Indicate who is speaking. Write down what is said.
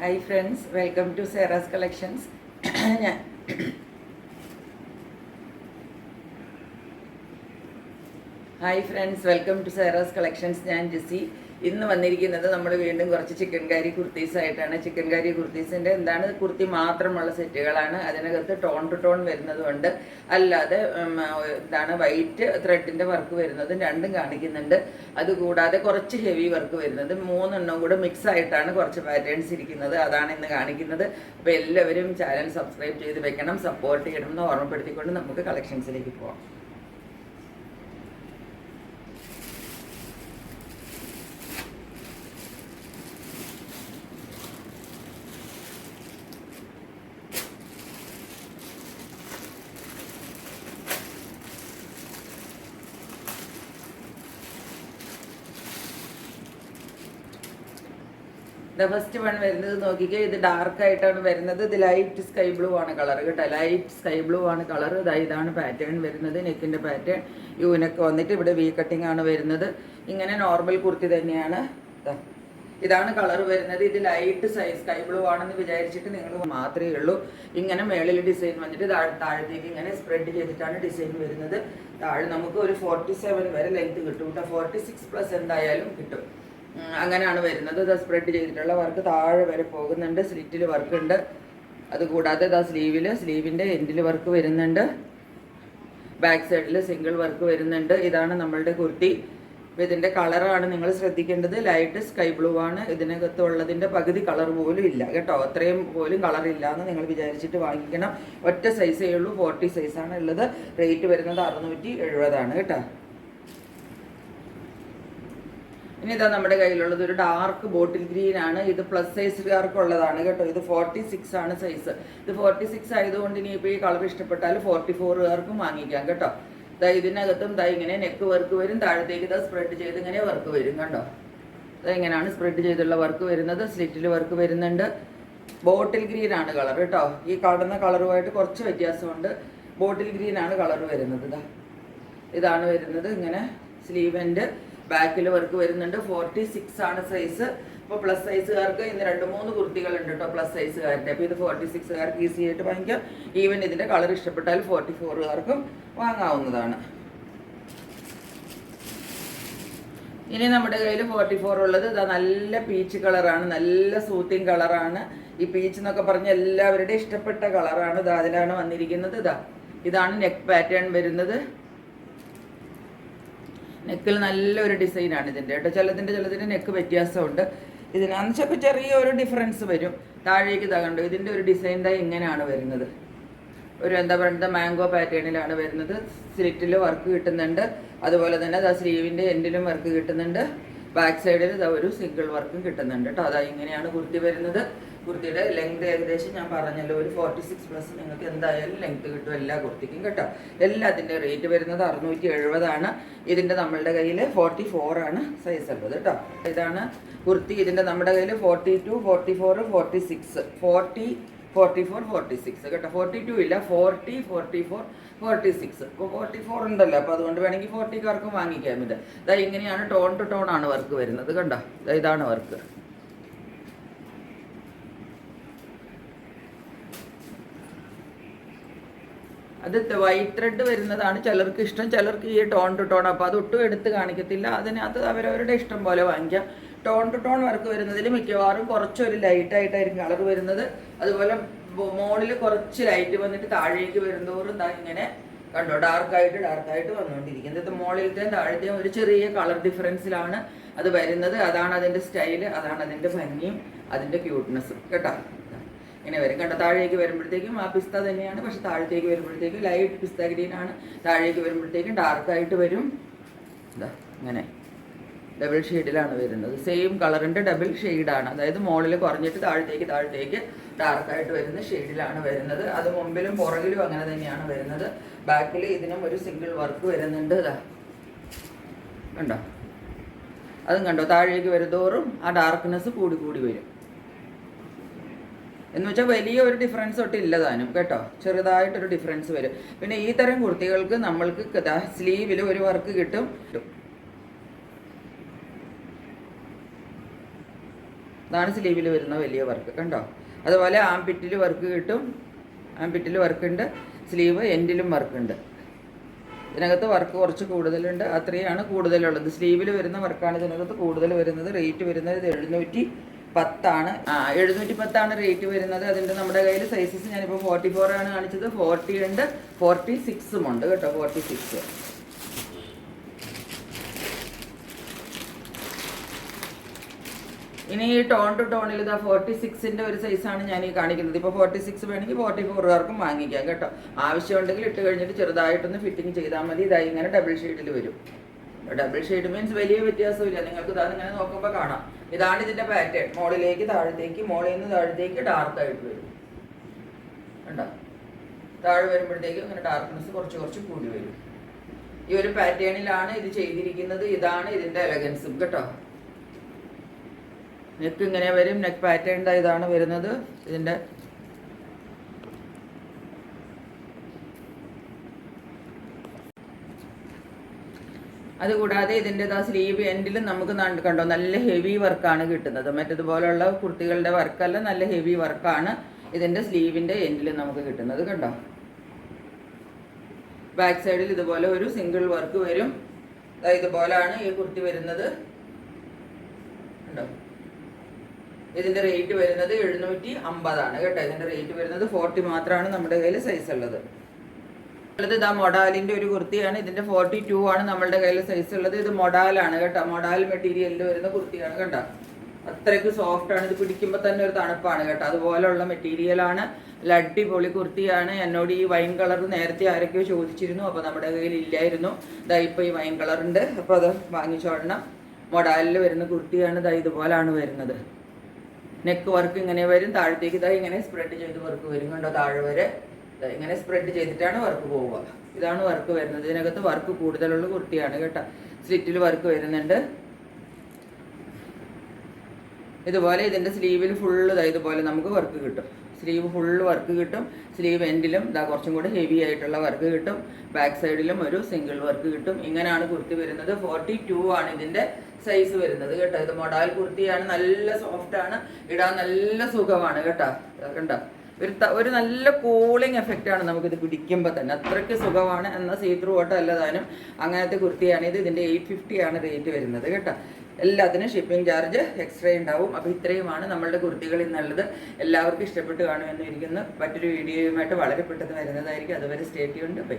Speaker 1: Hi friends, welcome to Sarah's Collections. Hi friends, welcome to Sarah's Collections. ഞാൻ ജിസി. ഇന്ന് വന്നിരിക്കുന്നത് നമ്മൾ വീണ്ടും കുറച്ച് ചിക്കൻ കാരി കുർത്തീസ് ആയിട്ടാണ്. ചിക്കൻ കാരി കുർത്തീസിൻ്റെ എന്താണ് കുർത്തി മാത്രമുള്ള സെറ്റുകളാണ്. അതിനകത്ത് ടോൺ ടു ടോൺ വരുന്നതുകൊണ്ട് അല്ലാതെ എന്താണ് വൈറ്റ് ത്രെഡിൻ്റെ വർക്ക് വരുന്നതും രണ്ടും കാണിക്കുന്നുണ്ട്. അതുകൂടാതെ കുറച്ച് ഹെവി വർക്ക് വരുന്നത് മൂന്നെണ്ണം കൂടെ മിക്സ് ആയിട്ടാണ് കുറച്ച് പാറ്റേൺസ് ഇരിക്കുന്നത്. അതാണ് ഇന്ന് കാണിക്കുന്നത്. അപ്പോൾ എല്ലാവരും ചാനൽ സബ്സ്ക്രൈബ് ചെയ്ത് വെക്കണം, സപ്പോർട്ട് ചെയ്യണമെന്ന് ഓർമ്മപ്പെടുത്തിക്കൊണ്ട് നമുക്ക് കളക്ഷൻസിലേക്ക് പോകാം. ഫസ്റ്റ് വൺ വരുന്നത് നോക്കിക്കേ, ഇത് ഡാർക്ക് ആയിട്ടാണ് വരുന്നത്. ഇത് ലൈറ്റ് സ്കൈ ബ്ലൂ ആണ് കളർ കേട്ടോ. ലൈറ്റ് സ്കൈ ബ്ലൂ ആണ് കളർ. ഇതാണ് പാറ്റേൺ വരുന്നത്. നെക്കിൻ്റെ പാറ്റേൺ യൂനക്ക് വന്നിട്ട് ഇവിടെ വി കട്ടിങ് ആണ് വരുന്നത്. ഇങ്ങനെ നോർമൽ കുർത്തി തന്നെയാണ്. ഇതാണ് കളർ വരുന്നത്. ഇത് ലൈറ്റ് സൈസ് സ്കൈ ബ്ലൂ ആണെന്ന് വിചാരിച്ചിട്ട് നിങ്ങൾ മാത്രമേ ഉള്ളൂ. ഇങ്ങനെ മേളിൽ ഡിസൈൻ വന്നിട്ട് താഴത്തേക്ക് ഇങ്ങനെ സ്പ്രെഡ് ചെയ്തിട്ടാണ് ഡിസൈൻ വരുന്നത്. താഴെ നമുക്ക് ഒരു 47 വരെ ലെങ്ത് കിട്ടും കേട്ടോ. 46+ എന്തായാലും കിട്ടും. അങ്ങനെയാണ് വരുന്നത്. ഇത് സ്പ്രെഡ് ചെയ്തിട്ടുള്ള വർക്ക് താഴെ വരെ പോകുന്നുണ്ട്. സ്ലിറ്റിൽ വർക്ക് ഉണ്ട്. അതുകൂടാതെ സ്ലീവിൻ്റെ എൻഡിൽ വർക്ക് വരുന്നുണ്ട്. ബാക്ക് സൈഡിൽ സിംഗിൾ വർക്ക് വരുന്നുണ്ട്. ഇതാണ് നമ്മളുടെ കുർത്തി. അപ്പോൾ ഇതിൻ്റെ കളറാണ് നിങ്ങൾ ശ്രദ്ധിക്കേണ്ടത്. ലൈറ്റ് സ്കൈ ബ്ലൂ ആണ്. ഇതിനകത്തുള്ളതിൻ്റെ പകുതി കളർ പോലും ഇല്ല കേട്ടോ. അത്രയും പോലും കളറില്ല എന്ന് നിങ്ങൾ വിചാരിച്ചിട്ട് വാങ്ങിക്കണം. ഒറ്റ സൈസേ ഉള്ളൂ, 40 സൈസാണ് ഉള്ളത്. റേറ്റ് വരുന്നത് 670 കേട്ടോ. ഇനി ഇതാ നമ്മുടെ കയ്യിലുള്ളത് ഒരു ഡാർക്ക് ബോട്ടിൽ ഗ്രീൻ ആണ്. ഇത് പ്ലസ് സൈസുകാർക്കുള്ളതാണ് കേട്ടോ. ഇത് 46 ആണ് സൈസ്. ഇത് 46 ആയതുകൊണ്ട് ഇനിയിപ്പോൾ ഈ കളർ ഇഷ്ടപ്പെട്ടാൽ 44കാർക്കും വാങ്ങിക്കാം കേട്ടോ. ഇതിനകത്തും ഇങ്ങനെ നെക്ക് വർക്ക് വരും. താഴത്തേക്ക് സ്പ്രെഡ് ചെയ്ത് ഇങ്ങനെ വർക്ക് വരും കണ്ടോ. ഇങ്ങനെയാണ് സ്പ്രെഡ് ചെയ്തുള്ള വർക്ക് വരുന്നത്. സ്ലിറ്റിൽ വർക്ക് വരുന്നുണ്ട്. ബോട്ടിൽ ഗ്രീൻ ആണ് കളർ കേട്ടോ. ഈ കാണുന്ന കളറുമായിട്ട് കുറച്ച് വ്യത്യാസമുണ്ട്. ബോട്ടിൽ ഗ്രീൻ ആണ് കളർ വരുന്നത്. ഇതാണ് വരുന്നത്. ഇങ്ങനെ സ്ലീവ് ആൻഡ് ബാക്കിൽ വർക്ക് വരുന്നുണ്ട്. 46 ആണ് സൈസ്. അപ്പോൾ പ്ലസ് സൈസുകാർക്ക് ഇന്ന് 2-3 കുർത്തികളുണ്ട് കേട്ടോ പ്ലസ് സൈസുകാരുടെ. അപ്പോൾ ഇത് 46കാർക്ക് ഈസി ആയിട്ട് വാങ്ങിക്കാം. ഈവൻ ഇതിൻ്റെ കളർ ഇഷ്ടപ്പെട്ടാൽ 44കാർക്കും വാങ്ങാവുന്നതാണ്. ഇനി നമ്മുടെ കയ്യിൽ 44 ഉള്ളത് നല്ല പീച്ച് കളറാണ്. നല്ല സൂത്തിങ് കളറാണ്. ഈ പീച്ച് എന്നൊക്കെ പറഞ്ഞ എല്ലാവരുടെയും ഇഷ്ടപ്പെട്ട കളറാണ്. അതിലാണ് വന്നിരിക്കുന്നത്. ഇതാണ് നെക്ക് പാറ്റേൺ വരുന്നത്. നെക്കിൽ നല്ലൊരു ഡിസൈനാണ് ഇതിൻ്റെ കേട്ടോ. ചിലതിൻ്റെ നെക്ക് വ്യത്യാസമുണ്ട്. ഇതിനനുസരിച്ചൊക്കെ ചെറിയൊരു ഡിഫറൻസ് വരും. താഴേക്ക് കണ്ടു. ഇതിൻ്റെ ഒരു ഡിസൈൻ ഇങ്ങനെയാണ് വരുന്നത്. ഒരു എന്താ പറയുക മാംഗോ പാറ്റേണിലാണ് വരുന്നത്. സ്ലിറ്റിൽ വർക്ക് കിട്ടുന്നുണ്ട്. അതുപോലെ തന്നെ സ്ലീവിൻ്റെ എൻഡിലും വർക്ക് കിട്ടുന്നുണ്ട്. ബാക്ക് സൈഡിൽ ഒരു സിംഗിൾ വർക്കും കിട്ടുന്നുണ്ട് കേട്ടോ. ഇങ്ങനെയാണ് കുർത്തി വരുന്നത്. കുർത്തിയുടെ ലെങ്ത് ഏകദേശം ഞാൻ പറഞ്ഞല്ലോ ഒരു 46+ നിങ്ങൾക്ക് എന്തായാലും ലെങ്ത് കിട്ടും എല്ലാ കുർത്തിക്കും കേട്ടോ. എല്ലാത്തിൻ്റെ റേറ്റ് വരുന്നത് 670 ആണ്. ഇതിൻ്റെ നമ്മളുടെ കയ്യിൽ 44 ആണ് സൈസ് ഉള്ളത് കേട്ടോ. ഇതാണ് കുർത്തി. ഇതിൻ്റെ നമ്മുടെ കയ്യിൽ 42, 44, 46, 40, 44, 46 കേട്ടോ. 42 ഇല്ല, 40, 44, 46. ഇപ്പോൾ 44 ഉണ്ടല്ലോ. അപ്പോൾ അതുകൊണ്ട് വേണമെങ്കിൽ 40കാർക്കും വാങ്ങിക്കാം. ഇങ്ങനെയാണ് ടോൺ ടു ടോൺ ആണ് വർക്ക് വരുന്നത് കണ്ടോ. ഇതാണ് വർക്ക്. അത് വൈറ്റ് ത്രെഡ് വരുന്നതാണ് ചിലർക്ക് ഇഷ്ടം. ചിലർക്ക് ഈ ടോൺ ടു ടോൺ. അപ്പോൾ അത് ഒട്ടും എടുത്ത് കാണിക്കത്തില്ല. അതിനകത്ത് അവരവരുടെ ഇഷ്ടം പോലെ വാങ്ങിക്കാം. ടോൺ ടു ടോൺ വർക്ക് വരുന്നതിൽ മിക്കവാറും കുറച്ചൊരു ലൈറ്റായിട്ടായിരിക്കും കളർ വരുന്നത്. അതുപോലെ മോളിൽ കുറച്ച് ലൈറ്റ് വന്നിട്ട് താഴേക്ക് വരുന്നതോറും ഇങ്ങനെ കണ്ടോ ഡാർക്കായിട്ട് വന്നുകൊണ്ടിരിക്കുന്നത്. ഇത് മോളിലത്തെയും താഴത്തെയും ഒരു ചെറിയ കളർ ഡിഫറൻസിലാണ് അത് വരുന്നത്. അതാണ് അതിൻ്റെ സ്റ്റൈല്. അതാണ് അതിൻ്റെ ഭംഗിയും അതിൻ്റെ ക്യൂട്ട്നെസ്സും കേട്ടോ. ഇങ്ങനെ വരും കണ്ടോ. താഴേക്ക് വരുമ്പോഴത്തേക്കും ആ പിസ്ത തന്നെയാണ്. പക്ഷെ താഴത്തേക്ക് വരുമ്പോഴത്തേക്കും ലൈറ്റ് പിസ്ത ഗ്രീൻ ആണ്. താഴേക്ക് വരുമ്പോഴത്തേക്കും ഡാർക്കായിട്ട് വരും. ഇങ്ങനെ ഡബിൾ ഷെയ്ഡിലാണ് വരുന്നത്. സെയിം കളറിൻ്റെ ഡബിൾ ഷെയ്ഡാണ്. അതായത് മുകളിൽ കുറഞ്ഞിട്ട് താഴത്തേക്ക് ഡാർക്കായിട്ട് വരുന്ന ഷെയ്ഡിലാണ് വരുന്നത്. അത് മുമ്പിലും പുറകിലും അങ്ങനെ തന്നെയാണ് വരുന്നത്. ബാക്കിൽ ഇതിനും ഒരു സിംഗിൾ വർക്ക് വരുന്നുണ്ട്. കണ്ടോ. അതും കണ്ടോ. താഴേക്ക് വരുന്തോറും ആ ഡാർക്ക്നെസ് കൂടി വരും. എന്ന് വെച്ചാൽ വലിയ ഒരു ഡിഫറൻസ് തൊട്ടില്ല താനും കേട്ടോ. ചെറുതായിട്ടൊരു ഡിഫറൻസ് വരും. പിന്നെ ഈ തരം കുർത്തികൾക്ക് നമ്മൾക്ക് സ്ലീവിൽ ഒരു വർക്ക് കിട്ടും. അതാണ് സ്ലീവിൽ വരുന്ന വലിയ വർക്ക് കണ്ടോ. അതുപോലെ ആംപിറ്റിൽ വർക്ക് കിട്ടും, ആംപിറ്റിൽ വർക്കുണ്ട്, സ്ലീവ് എൻഡിലും വർക്കുണ്ട്. ഇതിനകത്ത് വർക്ക് കുറച്ച് കൂടുതലുണ്ട്, അത്രയാണ് കൂടുതലുള്ളത്. സ്ലീവിൽ വരുന്ന വർക്കാണ് ഇതിനകത്ത് കൂടുതൽ വരുന്നത്. റേറ്റ് വരുന്നത് ഇത് 710 710 റേറ്റ് വരുന്നത്. അതിൻ്റെ നമ്മുടെ കയ്യിൽ സൈസസ് ഞാനിപ്പോൾ 44 ആണ് കാണിച്ചത്, 40 ഉണ്ട്, 46 ഉണ്ട് കേട്ടോ, 46. ഇനി ഈ ടോൺ ടു ടോണിൽ ഇതാ 46ൻ്റെ ഒരു സൈസാണ് ഞാൻ ഈ കാണിക്കുന്നത്. ഇപ്പോൾ 46 വേണമെങ്കിൽ 44കാർക്കും വാങ്ങിക്കാം കേട്ടോ. ആവശ്യമുണ്ടെങ്കിൽ ഇട്ട് കഴിഞ്ഞിട്ട് ചെറുതായിട്ടൊന്ന് ഫിറ്റിംഗ് ചെയ്താൽ മതി. ഇതായി ഇങ്ങനെ ഡബിൾ ഷെയ്ഡിൽ വരും. ഡബിൾ ഷെയ്ഡ് മീൻസ് വലിയ വ്യത്യാസമില്ല, നിങ്ങൾക്ക് ഇതാ ഇങ്ങനെ നോക്കുമ്പോൾ കാണാം. ഇതാണ് ഇതിൻ്റെ പാറ്റേൺ. മുകളിലേക്ക് താഴത്തേക്ക്, മുകളിൽ നിന്ന് താഴത്തേക്ക് ഡാർക്കായിട്ട് വരും കണ്ടോ. താഴെ വരുമ്പോഴത്തേക്കും ഇങ്ങനെ ഡാർക്ക്നെസ് കുറച്ച് കുറച്ച് കൂടി വരും. ഈ ഒരു പാറ്റേണിലാണ് ഇത് ചെയ്തിരിക്കുന്നത്. ഇതാണ് ഇതിൻ്റെ എലഗൻസും കേട്ടോ. നെക്ക് ഇങ്ങനെ വരും. നെക്ക് പാറ്റേൺ ഇതാണ് വരുന്നത് ഇതിൻ്റെ. അതുകൂടാതെ ഇതിൻ്റെ സ്ലീവ് എൻഡിലും നമുക്ക് കണ്ടോ നല്ല ഹെവി വർക്കാണ് കിട്ടുന്നത്. മറ്റേതുപോലുള്ള കുർത്തികളുടെ വർക്കല്ല, നല്ല ഹെവി വർക്കാണ് ഇതിൻ്റെ സ്ലീവിൻ്റെ എൻഡിൽ നമുക്ക് കിട്ടുന്നത് കണ്ടോ. ബാക്ക് സൈഡിൽ ഇതുപോലെ ഒരു സിംഗിൾ വർക്ക് വരും. ഇതുപോലെയാണ് ഈ കുർത്തി വരുന്നത് കണ്ടോ. ഇതിൻ്റെ റേറ്റ് വരുന്നത് 750 കേട്ടോ. ഇതിൻ്റെ റേറ്റ് വരുന്നത് 40 മാത്രമാണ് നമ്മുടെ കയ്യിൽ സൈസ് ഉള്ളത്. ഇതാ മൊഡാലിൻ്റെ ഒരു കുർത്തിയാണ്. ഇതിൻ്റെ 42 ആണ് നമ്മളുടെ കയ്യിൽ സൈസ് ഉള്ളത്. ഇത് മൊഡാലാണ് കേട്ടോ. മൊഡാൽ മെറ്റീരിയലിൽ വരുന്ന കുർത്തിയാണ് കണ്ടോ. അത്രയ്ക്ക് സോഫ്റ്റ് ആണ്. ഇത് പിടിക്കുമ്പോൾ തന്നെ ഒരു തണുപ്പാണ് കേട്ടോ. അതുപോലെയുള്ള മെറ്റീരിയലാണ്. അടിപൊളി കുർത്തിയാണ്. എന്നോട് ഈ വൈൻ കളർ നേരത്തെ ആരൊക്കെയോ ചോദിച്ചിരുന്നു, അപ്പോൾ നമ്മുടെ കയ്യിൽ ഇല്ലായിരുന്നു. ഇതാ ഇപ്പോൾ ഈ വൈൻ കളറുണ്ട്, അപ്പോൾ അത് വാങ്ങിച്ചോളണം. മൊഡാലിൽ വരുന്ന കുർത്തിയാണ്. ഇതാ ഇതുപോലാണ് വരുന്നത്. നെക്ക് വർക്ക് ഇങ്ങനെ വരും. താഴത്തേക്ക് ഇതാ ഇങ്ങനെ സ്പ്രെഡ് ചെയ്ത് വർക്ക് വരും കണ്ടോ. താഴെ വരെ ഇങ്ങനെ സ്പ്രെഡ് ചെയ്തിട്ടാണ് വർക്ക് പോവുക. ഇതാണ് വർക്ക് വരുന്നത്. ഇതിനകത്ത് വർക്ക് കൂടുതലുള്ള കുർത്തിയാണ് കേട്ടോ. സ്ലിറ്റിൽ വർക്ക് വരുന്നുണ്ട്. ഇതുപോലെ ഇതിൻ്റെ സ്ലീവിൽ ഫുള്ള് ഇതുപോലെ നമുക്ക് വർക്ക് കിട്ടും. സ്ലീവ് ഫുള്ള് വർക്ക് കിട്ടും. സ്ലീവ് എൻഡിലും ഇതാ കുറച്ചും കൂടെ ഹെവി ആയിട്ടുള്ള വർക്ക് കിട്ടും. ബാക്ക് സൈഡിലും ഒരു സിംഗിൾ വർക്ക് കിട്ടും. ഇങ്ങനെയാണ് കുർത്തി വരുന്നത്. 42 ആണ് ഇതിൻ്റെ സൈസ് വരുന്നത് കേട്ടോ. ഇത് മൊഡാൽ കുർത്തിയാണ്. നല്ല സോഫ്റ്റ് ആണ്, ഇടാൻ നല്ല സുഖമാണ് കേട്ടോ. കണ്ടോ, ഒരു നല്ല കൂളിംഗ് എഫക്റ്റാണ് നമുക്കിത് പിടിക്കുമ്പോൾ തന്നെ. അത്രയ്ക്ക് സുഖമാണ്. എന്നാൽ സീ ത്രൂ ഓട്ടോ അല്ലതാനും അങ്ങനത്തെ കുർത്തിയാണ് ഇത്. ഇതിൻ്റെ 850 ആണ് റേറ്റ് വരുന്നത് കേട്ടോ. എല്ലാത്തിനും ഷിപ്പിംഗ് ചാർജ് എക്സ്ട്രാ ഉണ്ടാവും. അപ്പോൾ ഇത്രയുമാണ് നമ്മളുടെ കുർത്തികൾ ഇന്നുള്ളത്. എല്ലാവർക്കും ഇഷ്ടപ്പെട്ട് കാണുമെന്ന് ഇരിക്കുന്നു. മറ്റൊരു വീഡിയോയുമായിട്ട് വളരെ പെട്ടെന്ന് വരുന്നതായിരിക്കും. അതുവരെ സ്റ്റേ ട്യൂൺഡ്. ബൈ.